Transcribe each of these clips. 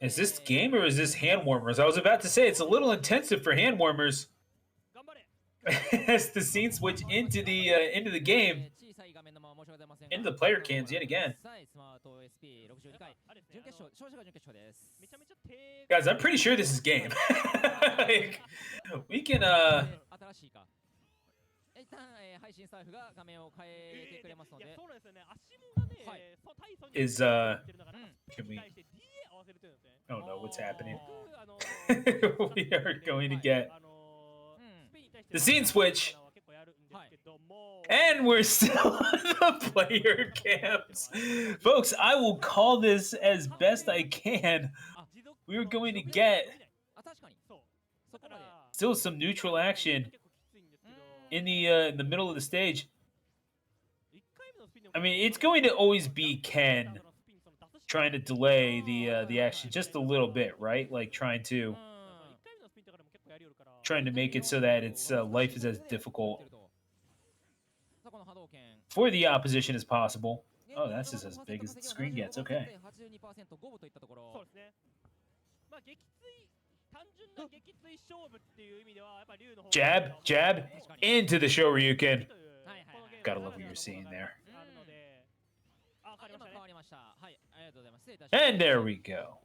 Is this game or is this hand warmers? I was about to say it's a little intensive for hand warmers. As the scene switch into the game, into the player cams yet again. Guys, I'm pretty sure this is game. Like, we can is can we I don't know what's happening. We are going to get the scene switch. And we're still on the player cams. Folks, I will call this as best I can. We're going to get still some neutral action in the middle of the stage. I mean, it's going to always be Ken trying to delay the action just a little bit, right? Like trying to make it so that its life is as difficult for the opposition as possible. Oh, that's just as big as the screen gets. Okay. Jab, jab, into the Shoryuken. Gotta love what you're seeing there. And there we go.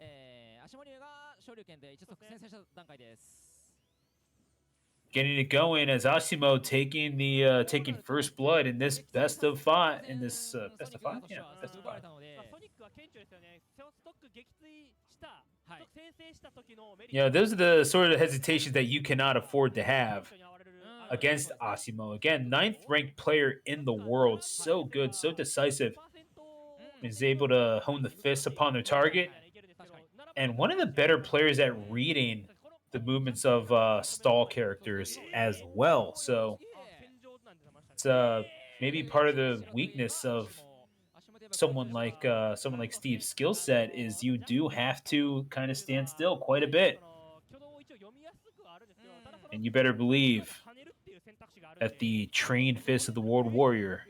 Getting it going as Asimo taking first blood in this best of five. In this best of five, yeah, best of five. Yeah, those are the sort of hesitations that you cannot afford to have against Asimo. Again, 9th ranked player in the world, so good, so decisive, is able to hone the fists upon their target, and one of the better players at reading the movements of stall characters as well. So it's maybe part of the weakness of someone like Steve's skill set is you do have to kind of stand still quite a bit, and you better believe that the trained fist of the World Warrior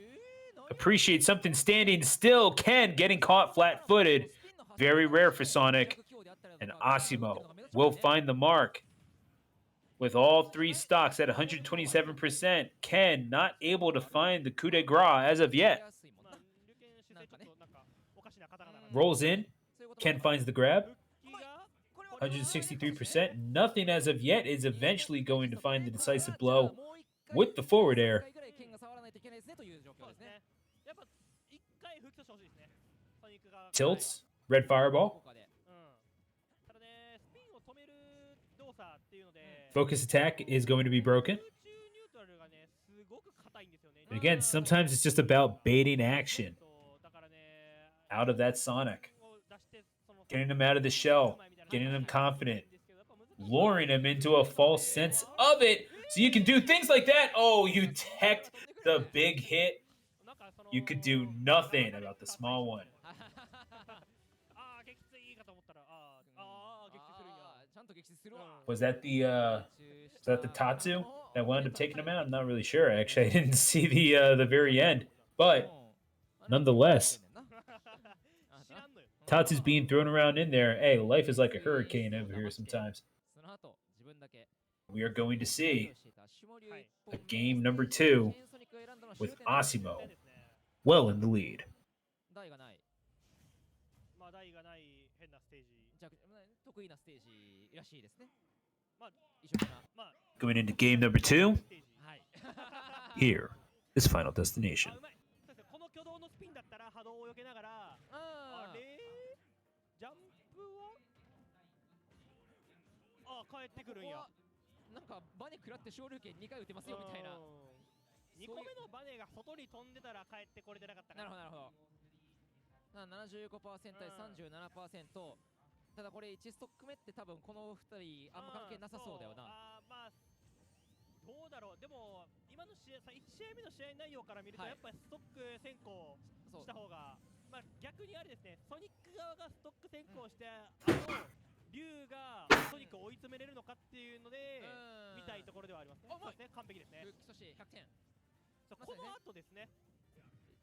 appreciates something standing still. Ken getting caught flat-footed, very rare for Sonic, and Asimo will find the mark with all three stocks at 127%. Ken not able to find the coup de grace as of yet. Rolls in. Ken finds the grab. 163%. Nothing as of yet is eventually going to find the decisive blow with the forward air. Tilts. Red fireball. Focus attack is going to be broken. And again, sometimes it's just about baiting action out of that Sonic. Getting him out of the shell. Getting him confident. Luring him into a false sense of it. So you can do things like that. Oh, you teched the big hit. You could do nothing about the small one. Was that the Tatsu that wound up taking him out? I'm not really sure. Actually, I didn't see the very end, but nonetheless, Tatsu's being thrown around in there. Hey, life is like a hurricane over here sometimes. We are going to see a game number 2 with Asimo well in the lead. Going into game number 2, here is Final Destination.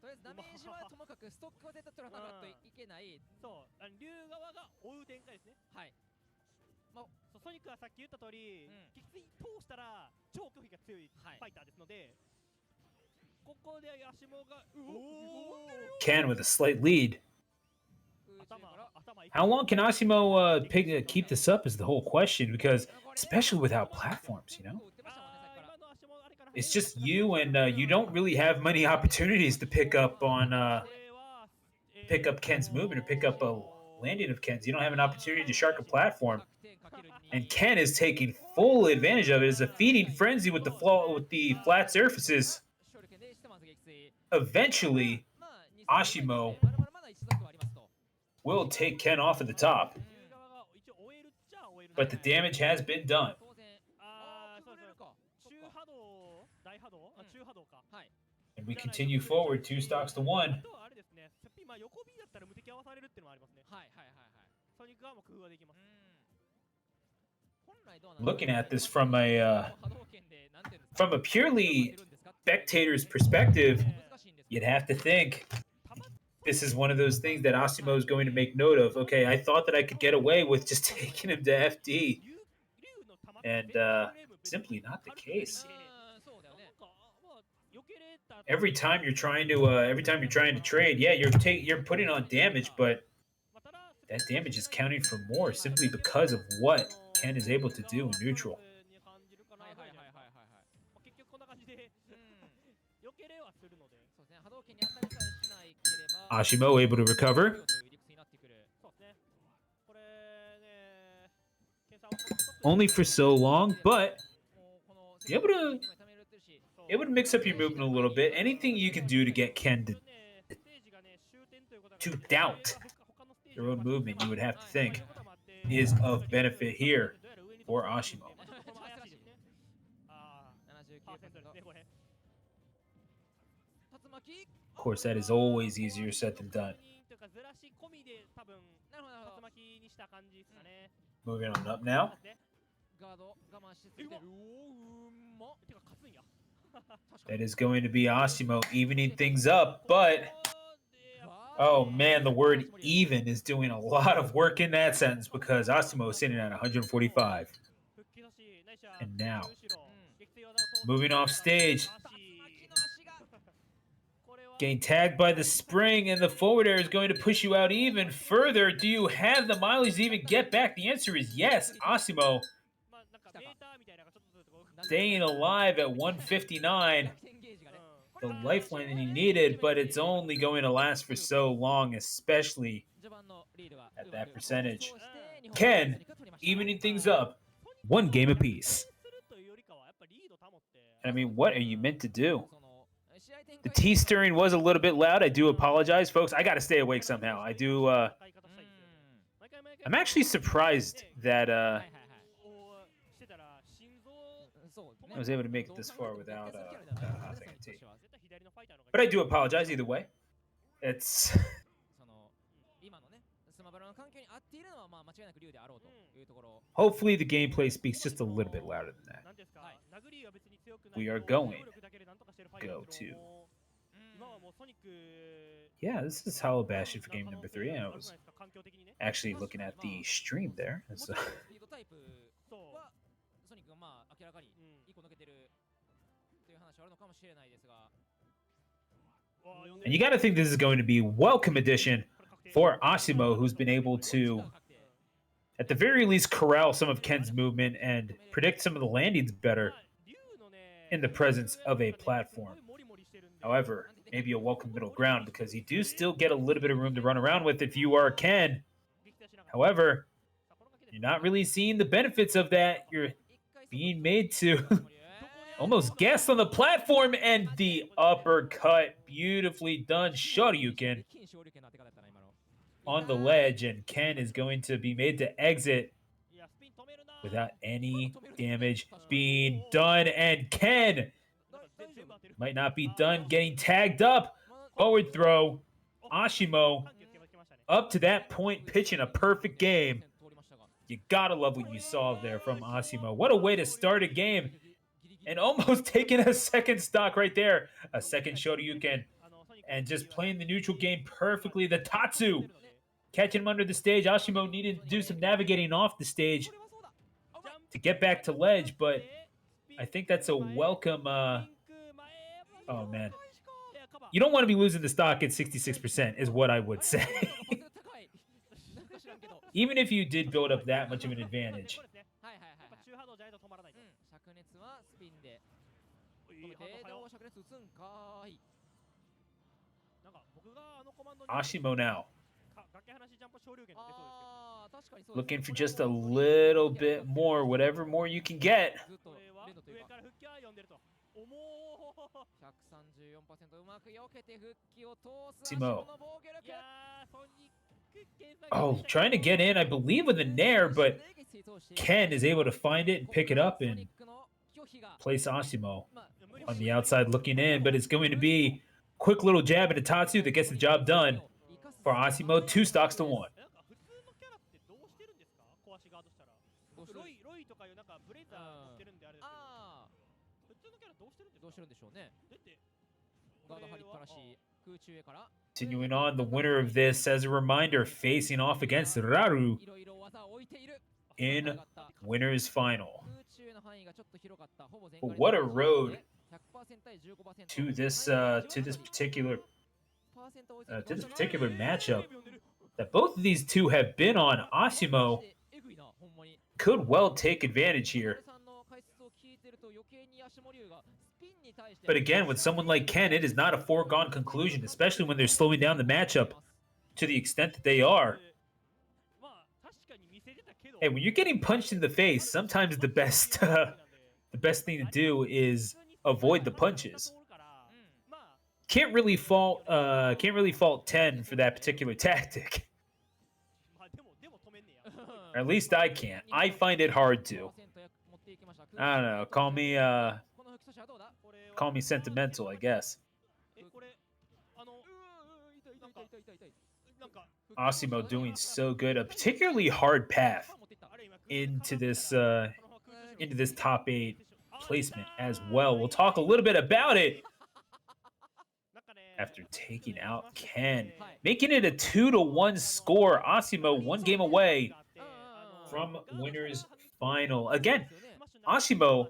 とりあえずダメージはともかくストックは絶対取らなかったといけない。そう、竜側が追う展開ですね。はい。まあ、ソニックはさっき言った通り、撃墜通したら超拒否が強いファイターですので、ここで足もが Ken with a slight lead. How long can Asimo keep this up is the whole question, because especially without platforms, you know? It's just you, and you don't really have many opportunities to pick up Ken's movement or pick up a landing of Ken's. You don't have an opportunity to shark a platform. And Ken is taking full advantage of it as a feeding frenzy with the flat surfaces. Eventually, Asimo will take Ken off at the top. But the damage has been done. And we continue forward 2 stocks to 1. Looking at this from a purely spectator's perspective, you'd have to think this is one of those things that Asimo is going to make note of. Okay, I thought that I could get away with just taking him to FD, and simply not the case. Every time you're trying to trade, yeah, you're putting on damage, but that damage is counting for more simply because of what Ken is able to do in neutral. Asimo able to recover. Only for so long, but able to mix up your movement a little bit. Anything you can do to get Ken to doubt your own movement, you would have to think, is of benefit here for Asimo. Of course, that is always easier said than done. Moving on up now. That is going to be Asimo evening things up, but oh man, the word even is doing a lot of work in that sentence, because Asimo is sitting at 145. And now, moving off stage, getting tagged by the spring, and the forward air is going to push you out even further. Do you have the mileage to even get back? The answer is yes. Asimo staying alive at 159. The lifeline that he needed, but it's only going to last for so long, especially at that percentage. Ken evening things up, 1 game apiece. I mean, what are you meant to do? The tea stirring was a little bit loud. I do apologize, folks. I got to stay awake somehow. I do. I'm actually surprised that I was able to make it this far without having a tea. But I do apologize either way. It's. Hopefully the gameplay speaks just a little bit louder than that. We are going to go to. Yeah, this is Hollow Bastion for game number 3. I was actually looking at the stream there. And you got to think this is going to be a welcome addition for Asimo, who's been able to, at the very least, corral some of Ken's movement and predict some of the landings better in the presence of a platform. However, maybe a welcome middle ground, because you do still get a little bit of room to run around with if you are Ken. However, you're not really seeing the benefits of that. You're being made to almost guess on the platform, and the uppercut. Beautifully done. Shoryuken on the ledge, and Ken is going to be made to exit without any damage being done. And Ken might not be done getting tagged up. Forward throw. Asimo up to that point pitching a perfect game. You gotta love what you saw there from Asimo. What a way to start a game. And almost taking a second stock right there. A second Shoryuken and just playing the neutral game perfectly. The Tatsu catching him under the stage. Asimo needed to do some navigating off the stage to get back to ledge, but I think that's a welcome. Oh man, you don't want to be losing the stock at 66%, is what I would say. Even if you did build up that much of an advantage. 灼熱はスピンでこのデータを灼熱打つんかーい。 Asimo now. 崖話ジャンプ昇竜拳出そうですけど。あー確かにそうですね。 Looking for just a little bit more, whatever more you can get. ずっと連動というか上から復帰は読んでると。重ー。 134% うまく避けて復帰を通す Asimo. の防御力。 いやーソニック検索 Oh, trying to get in, I believe, with a nair, but Ken is able to find it and pick it up and place Asimo on the outside looking in. But it's going to be quick little jab into Tatsu that gets the job done for Asimo. 2 stocks to 1. なんか普通のキャラってどうしてるんですか？壊しガードしたら。ロイとかいうなんかブレイザー持ってるんであれですけど。普通のキャラどうしてるんですか？どうしてるんでしょうね。だってガード張りっぱなし空中へから Continuing on, the winner of this, as a reminder, facing off against Raru いろいろ技を置いている。 in winner's final. 空中の範囲がちょっと広かった。ほぼ全 But 開 what a road 100% 対 15% to this particular matchup that both of these two have been on. Asimo could well take advantage here. But again, with someone like Ken, it is not a foregone conclusion, especially when they're slowing down the matchup to the extent that they are. まあ確かに見せてたけど。 Hey, when you're getting punched in the face, sometimes the best thing to do is avoid the punches. Can't really fault 10 for that particular tactic. Or at least I can't. I find it hard to. I don't know. Call me sentimental, I guess. えこれなんか Asimo doing so good. A particularly hard path into this top 8 placement as well. We'll talk a little bit about it after taking out Ken, making it a 2-1 score. Asimo 1 game away from winner's final. Again, Asimo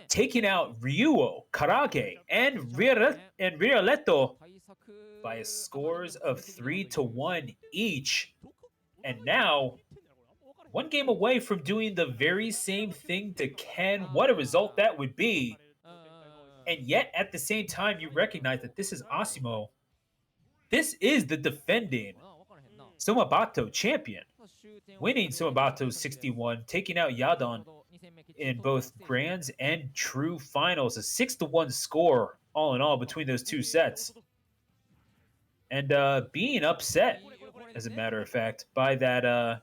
taking out Ryuo, Karage, and Rioletto by scores of 3-1 each. And now, 1 game away from doing the very same thing to Ken. What a result that would be. And yet, at the same time, you recognize that this is Asimo. This is the defending Sumabato champion. Winning Sumabato 61, taking out Yadon in both grands and true finals. A 6-1 score, all in all, between those 2 sets. And being upset, as a matter of fact, by that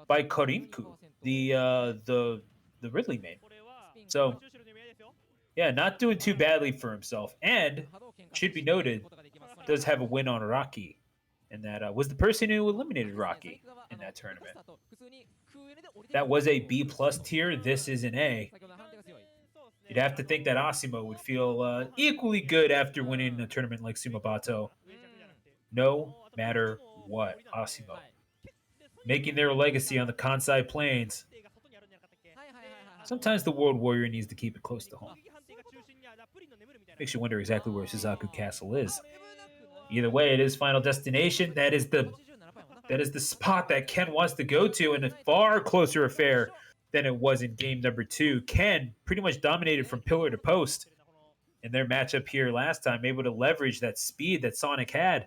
by Korinku, the Ridley main. So yeah, not doing too badly for himself. And should be noted, does have a win on Rocky. And that was the person who eliminated Rocky in that tournament. That was a B+ tier. This is an A. You'd have to think that Asimo would feel equally good after winning a tournament like Sumabato. No matter what, Asimo making their legacy on the Kansai Plains. Sometimes the World Warrior needs to keep it close to home. Makes you wonder exactly where Suzaku Castle is. Either way, it is Final Destination. That is the spot that Ken wants to go to, in a far closer affair than it was in game number 2. Ken pretty much dominated from pillar to post in their matchup here last time, able to leverage that speed that Sonic had.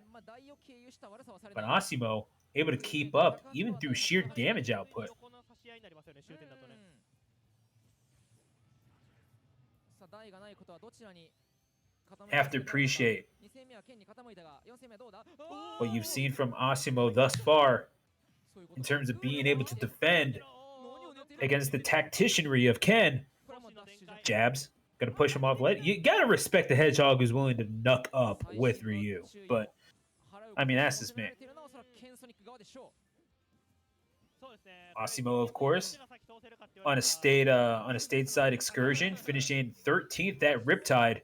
But Asimo able to keep up even through sheer damage output. Have to appreciate what you've seen from Asimo thus far in terms of being able to defend against the tacticianry of Ken. Jabs, gotta push him off. You gotta respect the Hedgehog who's willing to knuck up with Ryu. But I mean, that's just me. Asimo, of course, on a stateside excursion, finishing 13th at Riptide,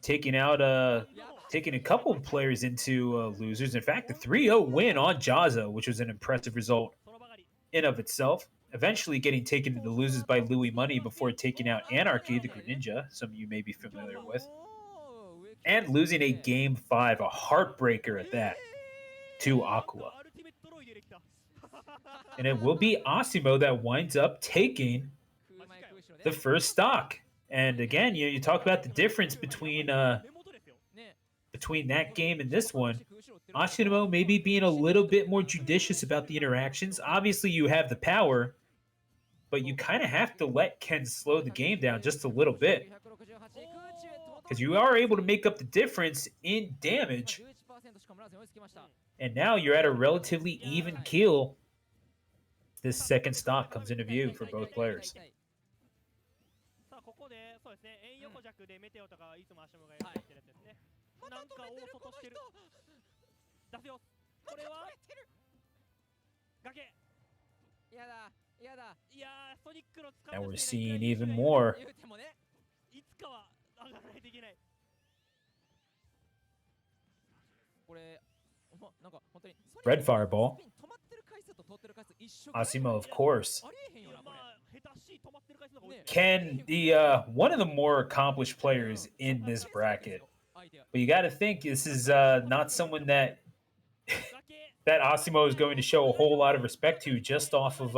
taking a couple of players into losers. In fact, the 3-0 win on Jaza, which was an impressive result in of itself. Eventually getting taken into losers by Louis Money before taking out Anarchy, the Greninja, some of you may be familiar with. And losing a Game 5, a heartbreaker at that, to Aqua. And it will be Asimo that winds up taking the first stock. And again, you talk about the difference between that game and this one. Asimo maybe being a little bit more judicious about the interactions. Obviously, you have the power, but you kind of have to let Ken slow the game down just a little bit. Because you are able to make up the difference in damage. And now you're at a relatively even keel. This second stock comes into view for both players. ここでそうですね、円横弱でメテオとかいつも足もがやってるやつですね。なんか大外してる。出すよ。これは崖。やだ、やだ。いやー、ソニックの使う。And we're seeing even more. いつかは上がらないといけない。これ。Red Fireball. Asimo, of course. Ken, the one of the more accomplished players in this bracket. But you got to think this is not someone that Asimo is going to show a whole lot of respect to just off of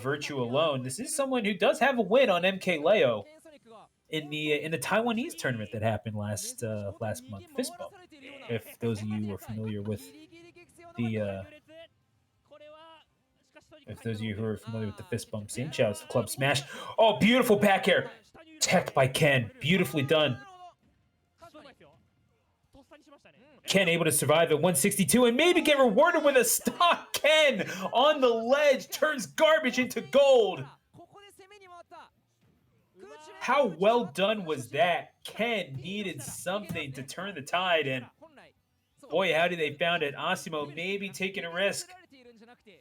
virtue alone. This is someone who does have a win on MK Leo in the Taiwanese tournament that happened last month, Fist Bump. If those of you are familiar with the Fist Bump scene, shout out to Club Smash. Oh, beautiful back air, tech by Ken, beautifully done. Ken able to survive at 162 and maybe get rewarded with a stock. Ken on the ledge turns garbage into gold. How well done was that? Ken needed something to turn the tide, and boy, howdy, they found it. Asimo maybe taking a risk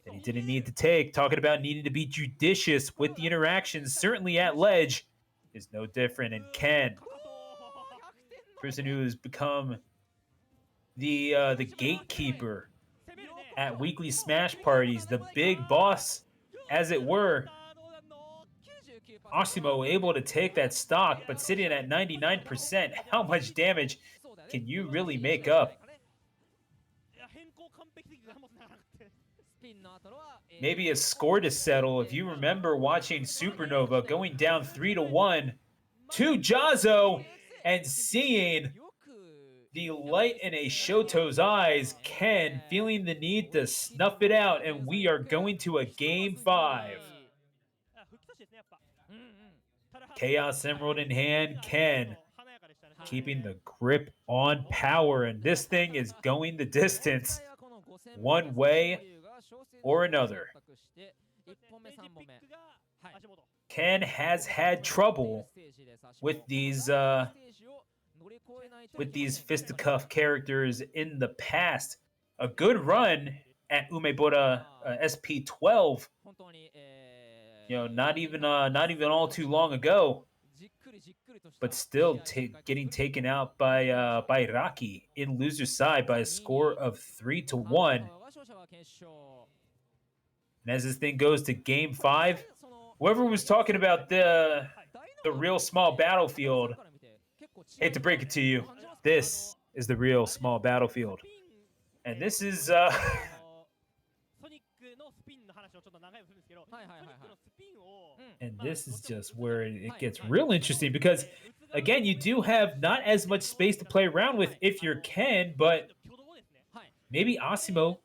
that he didn't need to take. Talking about needing to be judicious with the interactions, certainly at ledge, is no different. And Ken, person who has become the gatekeeper at weekly Smash parties, the big boss, as it were. Asimo able to take that stock, but sitting at 99%. How much damage can you really make up? Maybe a score to settle. If you remember watching Supernova going down 3-1 to Jazo and seeing the light in a Shoto's eyes, Ken feeling the need to snuff it out, and we are going to a Game 5. Chaos Emerald in hand, Ken keeping the grip on power, and this thing is going the distance one way or another. Ken has had trouble with these fisticuff characters in the past. A good run at Umebota SP12. Not even all too long ago, but still getting taken out by Raki in loser's side by a score of 3-1. And as this thing goes to Game 5, whoever was talking about the real small battlefield, hate to break it to you, this is the real small battlefield, and this is and this is just where it gets real interesting, because again, you do have not as much space to play around with if you're Ken, but maybe Asimo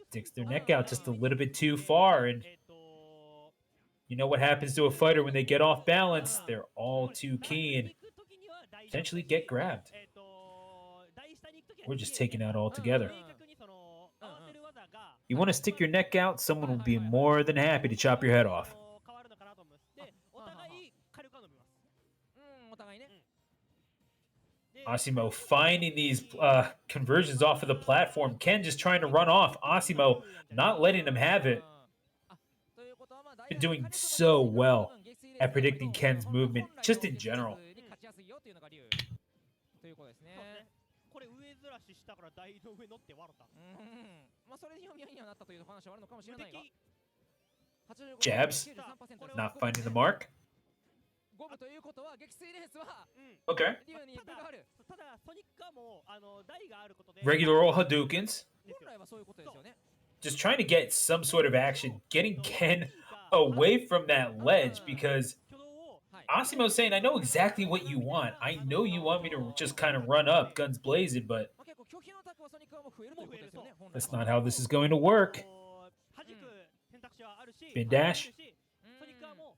sticks their neck out just a little bit too far, and you know what happens to a fighter when they get off balance? They're all too keen. Potentially get grabbed. We're just taken out altogether. You want to stick your neck out, someone will be more than happy to chop your head off. Asimo finding these conversions off of the platform. Ken just trying to run off. Asimo not letting him have it. Been doing so well at predicting Ken's movement, just in general. っていうのが竜ということですね。これ上ずらししたから台の上乗って笑った。まあそれで読み合いにはなったという話はあるのかもしれないが。 Jabs. Not finding the mark. ゴムということは撃墜レースは Okay. 竜に分がある。ただソニックはもう台があることで Regular old Hadoukens. 本来はそういうことですよね。 Just trying to get some sort of action, getting Ken away from that ledge because Asimo's saying, I know exactly what you want. I know you want me to just kind of run up, guns blazing, but まあ結構拒否のタクはソニックはもう増えるということですよね。本来 that's は not how this is going to work. 弾く選択肢はあるし Spin dash. ソニックはも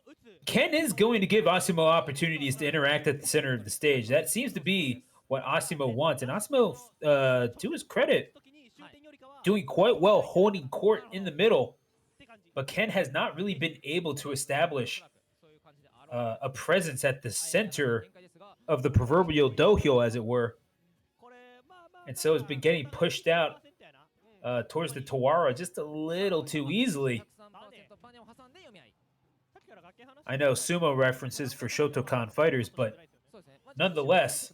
う撃つ Ken is going to give Asimo opportunities to interact at the center of the stage. That seems to be what Asimo wants. And Asimo, to his credit, doing quite well holding court in the middle. But Ken has not really been able to establish a presence at the center of the proverbial dohyo, as it were. And so has been getting pushed out towards the Tawara just a little too easily. I know sumo references for Shotokan fighters, but nonetheless,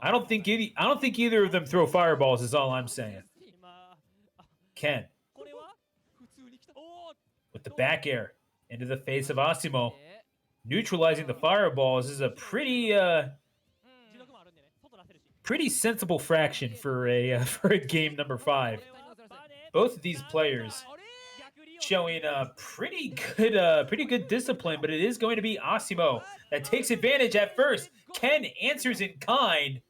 I don't think either of them throw fireballs. Is all I'm saying. Ken with the back air into the face of Asimo, neutralizing the fireballs is a pretty sensible fraction for a game number 5. Both of these players showing pretty good discipline, but it is going to be Asimo that takes advantage at first. Ken answers in kind,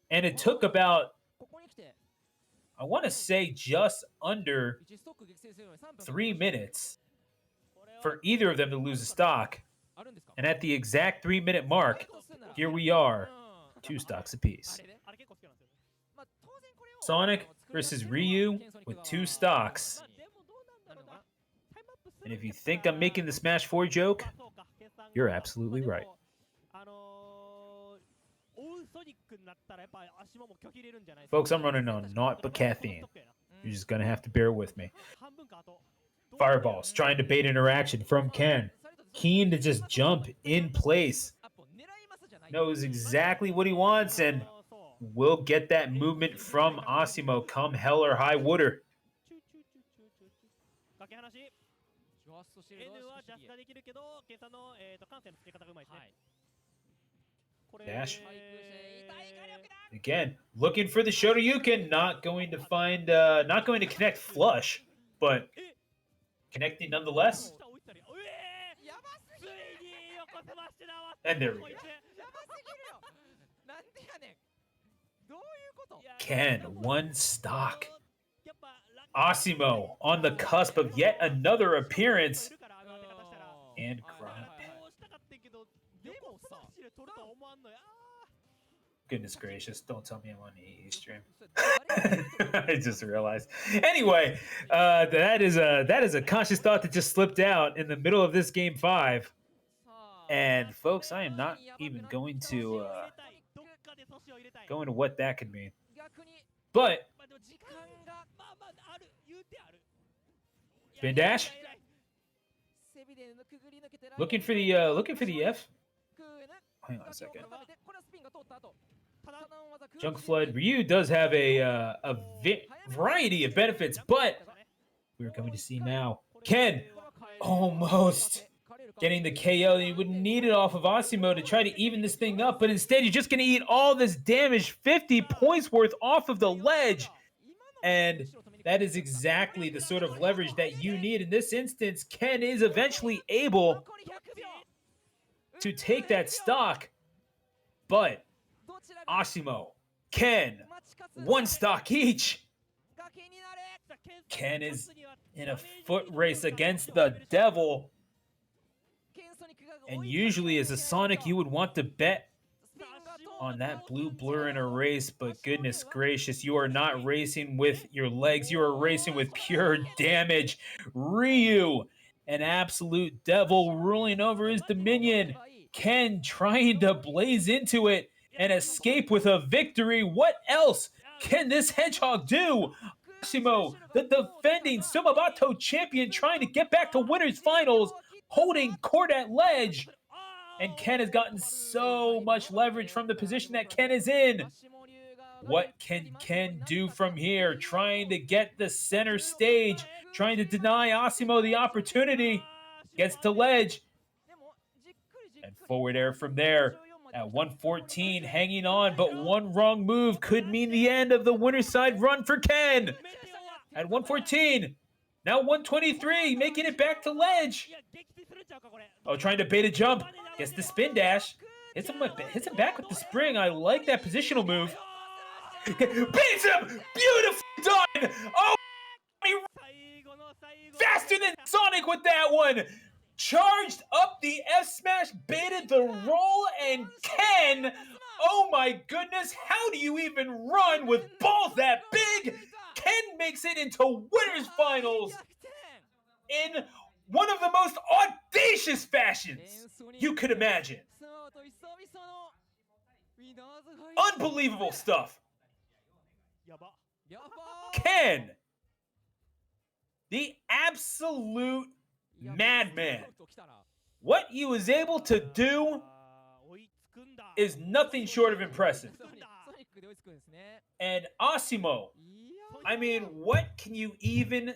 and it took about, I want to say, just under 3 minutes for either of them to lose a stock. And at the exact 3-minute mark, here we are, 2 stocks apiece. Sonic versus Ryu with 2 stocks. And if you think I'm making the Smash 4 joke, you're absolutely right. Folks, I'm running on naught but caffeine. You're just going to have to bear with me. Fireballs trying to bait interaction from Ken. Keen to just jump in place. Knows exactly what he wants and will get that movement from Asimo come hell or high water. Dash. Again, looking for the Shoryuken, not going to connect flush, but connecting nonetheless. And there we go. Ken, 1 stock. Asimo on the cusp of yet another appearance. And crap. Goodness gracious, don't tell me I'm on the EE stream. I just realized. Anyway, that is a conscious thought that just slipped out in the middle of this game 5. And folks, I am not even going to go into what that could mean. But spin dash. Looking for the F. Hang on a second. Junk Flood Ryu does have a variety of benefits, but we're going to see now. Ken almost getting the KO that he would need it off of Asimo to try to even this thing up, but instead you're just going to eat all this damage, 50 points worth off of the ledge. And that is exactly the sort of leverage that you need. In this instance, Ken is eventually able to take that stock, but Asimo, Ken, 1 stock each. Ken is in a foot race against the devil. And usually as a Sonic, you would want to bet on that blue blur in a race, but goodness gracious, you are not racing with your legs. You are racing with pure damage. Ryu, an absolute devil ruling over his dominion. Ken trying to blaze into it and escape with a victory. What else can this hedgehog do? Asimo, the defending Sumabato champion, trying to get back to winners finals, holding court at ledge. And Ken has gotten so much leverage from the position that Ken is in. What can Ken do from here? Trying to get the center stage, trying to deny Asimo the opportunity. Gets to ledge. And forward air from there. At 114, hanging on, but one wrong move could mean the end of the winner's side run for Ken. At 114, now 123, making it back to ledge. Oh, trying to bait a jump. Gets the spin dash. Hits him back with the spring. I like that positional move. Beats him! Beautiful done! Oh, faster than Sonic with that one! Charged up the F smash, baited the roll, and Ken, oh my goodness, how do you even run with balls that big? Ken makes it into winners finals in one of the most audacious fashions you could imagine. Unbelievable stuff. Ken, the absolute madman. What he was able to do is nothing short of impressive. And Asimo, I mean, what can you even